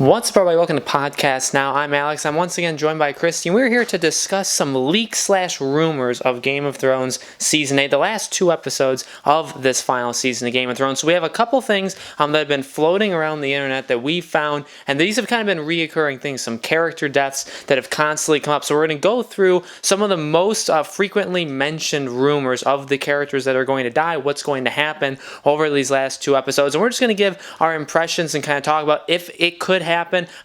What's up, everybody? Welcome to Podcast Now. I'm Alex. I'm once again joined by Christy, and we're here to discuss some leaks/rumors of Game of Thrones Season 8, the last two episodes of this final season of Game of Thrones. So we have a couple things that have been floating around the internet that we found, and these have kind of been reoccurring things, some character deaths that have constantly come up. So we're going to go through some of the most frequently mentioned rumors of the characters that are going to die, what's going to happen over these last two episodes, and we're just going to give our impressions and kind of talk about if it could happen,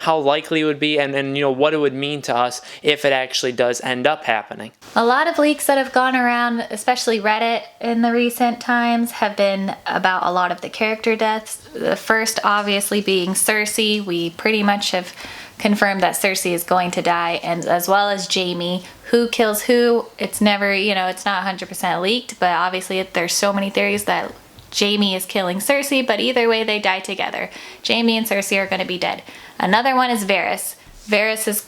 how likely it would be, and what it would mean to us if it actually does end up happening. A lot of leaks that have gone around, especially Reddit in the recent times, have been about a lot of the character deaths. The first obviously being Cersei. We pretty much have confirmed that Cersei is going to die, and as well as Jaime. Who kills who? It's never, it's not 100% leaked, but obviously there's so many theories that Jaime is killing Cersei, but either way they die together. Jaime and Cersei are going to be dead. Another one is Varys. Varys is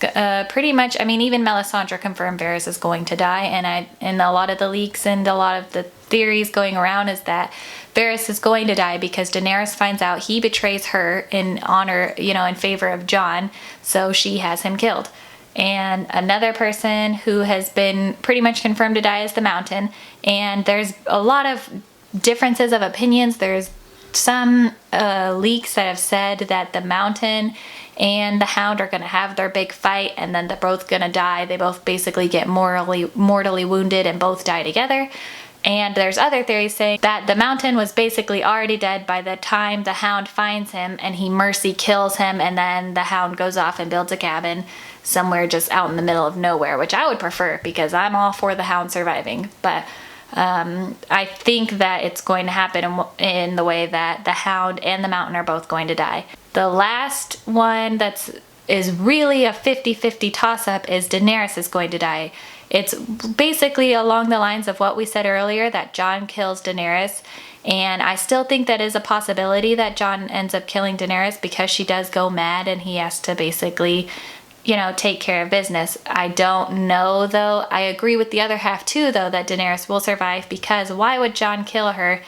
pretty much, even Melisandre confirmed Varys is going to die, and a lot of the leaks and a lot of the theories going around is that Varys is going to die because Daenerys finds out he betrays her in honor, in favor of Jon, so she has him killed. And another person who has been pretty much confirmed to die is the Mountain, and there's a lot of differences of opinions. There's some leaks that have said that the Mountain and the Hound are going to have their big fight, and then they're both going to die. They both basically get mortally wounded and both die together. And there's other theories saying that the Mountain was basically already dead by the time the Hound finds him, and he mercy kills him, and then the Hound goes off and builds a cabin somewhere just out in the middle of nowhere, which I would prefer because I'm all for the Hound surviving. But I think that it's going to happen in the way that the Hound and the Mountain are both going to die. The last one is really a 50-50 toss-up is Daenerys is going to die. It's basically along the lines of what we said earlier, that Jon kills Daenerys, and I still think that is a possibility that Jon ends up killing Daenerys because she does go mad and he has to basically take care of business. I don't know, though. I agree with the other half, too, though, that Daenerys will survive, because why would Jon kill her?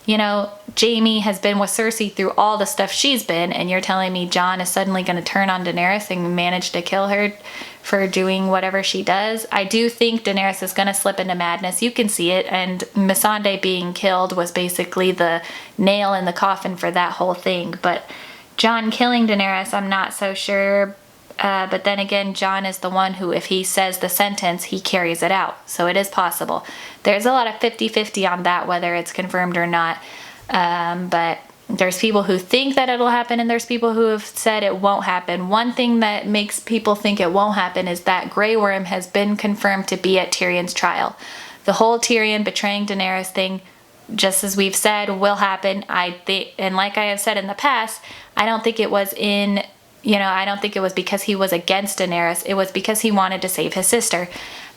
Jaime has been with Cersei through all the stuff she's been, and you're telling me Jon is suddenly going to turn on Daenerys and manage to kill her for doing whatever she does? I do think Daenerys is going to slip into madness. You can see it, and Missandei being killed was basically the nail in the coffin for that whole thing. But Jon killing Daenerys, I'm not so sure. But then again, Jon is the one who, if he says the sentence, he carries it out. So it is possible. There's a lot of 50-50 on that, whether it's confirmed or not. But there's people who think that it'll happen, and there's people who have said it won't happen. One thing that makes people think it won't happen is that Grey Worm has been confirmed to be at Tyrion's trial. The whole Tyrion betraying Daenerys thing, just as we've said, will happen. And like I have said in the past, I don't think it was I don't think it was because he was against Daenerys. It was because he wanted to save his sister.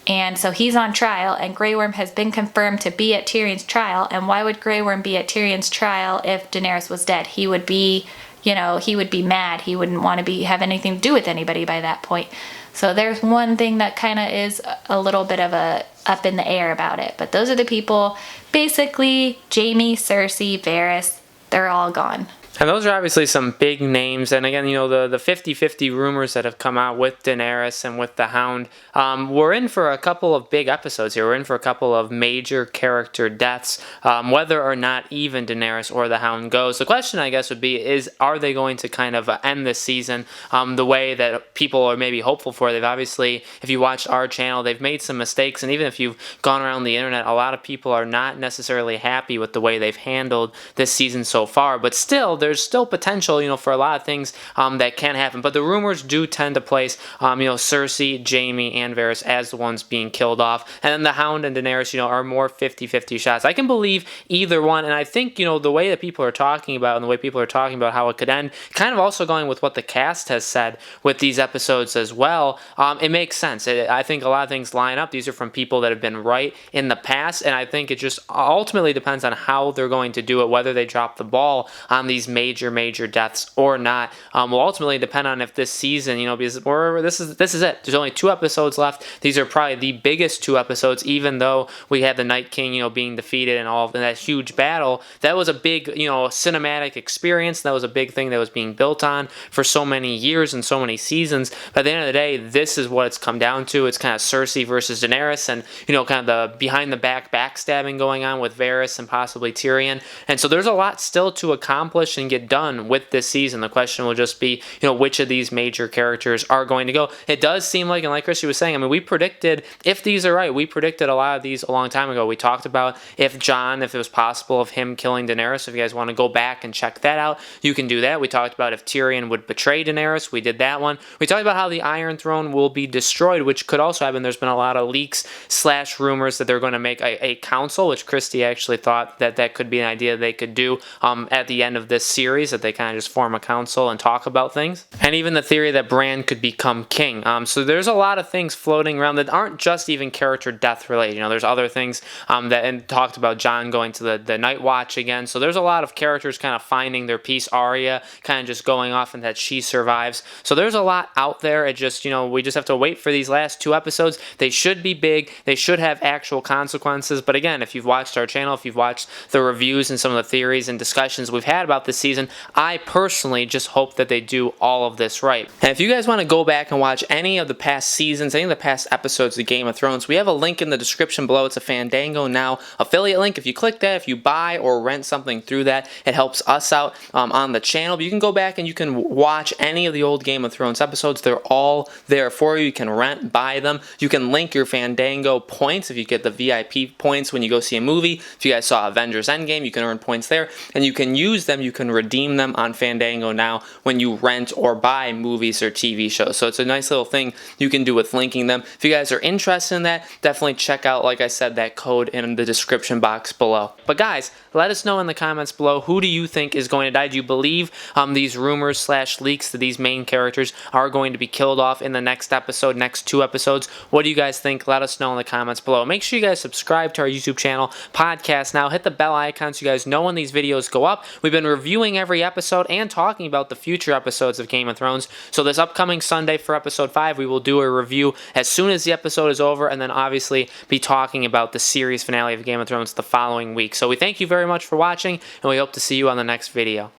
And so he's on trial, and Grey Worm has been confirmed to be at Tyrion's trial. And why would Grey Worm be at Tyrion's trial if Daenerys was dead? He would be, he would be mad. He wouldn't want to have anything to do with anybody by that point. So there's one thing that kind of is a little bit of a up in the air about it. But those are the people, basically, Jaime, Cersei, Varys, they're all gone. And those are obviously some big names. And again, the 50-50 rumors that have come out with Daenerys and with the Hound. We're in for a couple of big episodes here. We're in for a couple of major character deaths, whether or not even Daenerys or the Hound goes. The question, I guess, would be, are they going to kind of end this season the way that people are maybe hopeful for? They've obviously, if you watched our channel, they've made some mistakes. And even if you've gone around the internet, a lot of people are not necessarily happy with the way they've handled this season so far. But still, there's still potential, for a lot of things that can happen. But the rumors do tend to place, Cersei, Jaime, and Varys as the ones being killed off. And then the Hound and Daenerys, are more 50-50 shots. I can believe either one. And I think, the way that people are talking about and the way people are talking about how it could end, kind of also going with what the cast has said with these episodes as well, it makes sense. I think a lot of things line up. These are from people that have been right in the past. And I think it just ultimately depends on how they're going to do it, whether they drop the ball on these major deaths or not will ultimately depend on if this season, because this is it. There's only 2 episodes left. These are probably the biggest 2 episodes, even though we had the Night King, being defeated and all of that huge battle. That was a big, cinematic experience. That was a big thing that was being built on for so many years and so many seasons. But at the end of the day, this is what it's come down to. It's kind of Cersei versus Daenerys, and kind of the behind the back backstabbing going on with Varys and possibly Tyrion. And so there's a lot still to accomplish and get done with this season. The question will just be, which of these major characters are going to go. It does seem like, and like Christy was saying, I mean, we predicted, if these are right, we predicted a lot of these a long time ago. We talked about if it was possible of him killing Daenerys. If you guys want to go back and check that out, you can do that. We talked about if Tyrion would betray Daenerys. We did that one. We talked about how the Iron Throne will be destroyed, which could also happen. There's been a lot of leaks / rumors that they're going to make a council, which Christy actually thought that could be an idea they could do at the end of this series, that they kind of just form a council and talk about things. And even the theory that Bran could become king. So there's a lot of things floating around that aren't just even character death related. There's other things and talked about Jon going to the Night Watch again. So there's a lot of characters kind of finding their piece. Arya kind of just going off and that she survives. So there's a lot out there. It just, we just have to wait for these last 2 episodes. They should be big. They should have actual consequences. But again, if you've watched our channel, if you've watched the reviews and some of the theories and discussions we've had about this season, I personally just hope that they do all of this right. And if you guys want to go back and watch any of the past seasons, any of the past episodes of Game of Thrones, we have a link in the description below. It's a Fandango Now affiliate link. If you click that, if you buy or rent something through that, it helps us out on the channel. But you can go back and you can watch any of the old Game of Thrones episodes. They're all there for you. You can rent, buy them. You can link your Fandango points if you get the VIP points when you go see a movie. If you guys saw Avengers Endgame, you can earn points there, and you can use them, you can redeem them on Fandango Now when you rent or buy movies or TV shows. So it's a nice little thing you can do with linking them. If you guys are interested in that, definitely check out, like I said, that code in the description box below. But guys, let us know in the comments below, who do you think is going to die? Do you believe these rumors / leaks that these main characters are going to be killed off in the next episode, next 2 episodes? What do you guys think? Let us know in the comments below. Make sure you guys subscribe to our YouTube channel, Podcast Now. Hit the bell icon so you guys know when these videos go up. We've been reviewing every episode and talking about the future episodes of Game of Thrones. So this upcoming Sunday for episode 5, we will do a review as soon as the episode is over, and then obviously be talking about the series finale of Game of Thrones the following week. So we thank you very much for watching, and we hope to see you on the next video.